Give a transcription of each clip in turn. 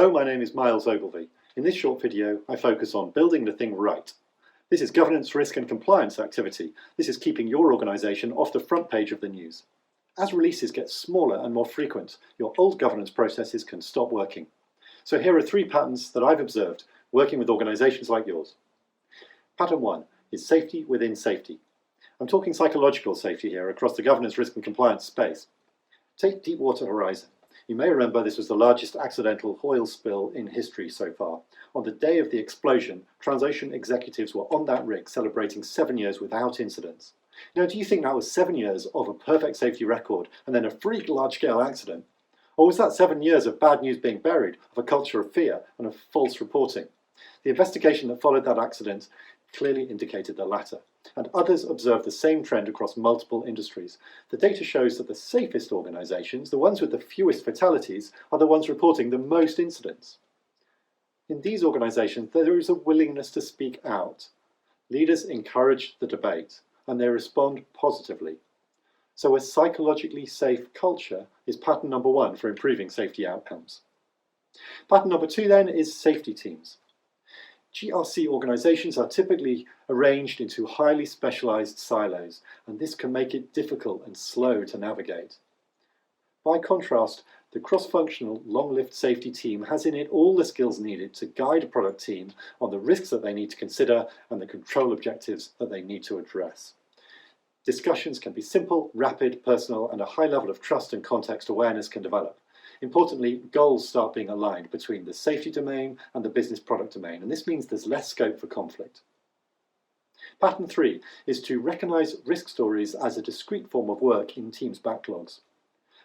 Hello, my name is Myles Ogilvie. In this short video, I focus on building the thing right. This is governance, risk and compliance activity. This is keeping your organisation off the front page of the news. As releases get smaller and more frequent, your old governance processes can stop working. So here are 3 patterns that I've observed working with organisations like yours. Pattern 1 is safety within safety. I'm talking psychological safety here across the governance, risk and compliance space. Take Deepwater Horizon. You may remember this was the largest accidental oil spill in history so far. On the day of the explosion, Transocean executives were on that rig celebrating 7 years without incidents. Now, do you think that was 7 years of a perfect safety record and then a freak large-scale accident? Or was that 7 years of bad news being buried, of a culture of fear and of false reporting? The investigation that followed that accident clearly indicated the latter, and others observed the same trend across multiple industries. The data shows that the safest organisations, the ones with the fewest fatalities, are the ones reporting the most incidents. In these organisations, there is a willingness to speak out. Leaders encourage the debate, and they respond positively. So a psychologically safe culture is pattern number 1 for improving safety outcomes. Pattern number 2 then is safety teams. GRC organisations are typically arranged into highly specialised silos, and this can make it difficult and slow to navigate. By contrast, the cross-functional, long-lived safety team has in it all the skills needed to guide a product team on the risks that they need to consider and the control objectives that they need to address. Discussions can be simple, rapid, personal, and a high level of trust and context awareness can develop. Importantly, goals start being aligned between the safety domain and the business product domain, and this means there's less scope for conflict. Pattern 3 is to recognise risk stories as a discrete form of work in teams' backlogs.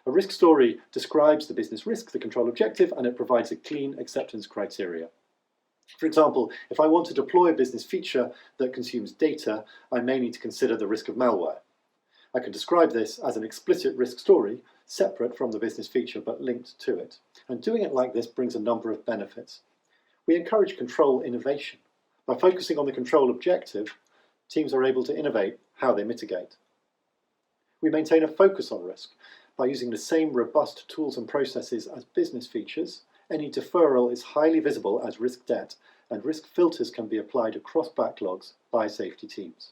A risk story describes the business risk, the control objective, and it provides a clean acceptance criteria. For example, if I want to deploy a business feature that consumes data, I may need to consider the risk of malware. I can describe this as an explicit risk story, separate from the business feature but linked to it. And doing it like this brings a number of benefits. We encourage control innovation. By focusing on the control objective, teams are able to innovate how they mitigate. We maintain a focus on risk. By using the same robust tools and processes as business features, any deferral is highly visible as risk debt, and risk filters can be applied across backlogs by safety teams.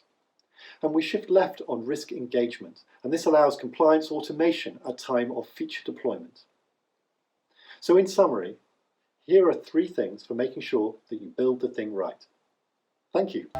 And we shift left on risk engagement, and this allows compliance automation at time of feature deployment. So in summary, here are 3 things for making sure that you build the thing right. Thank you.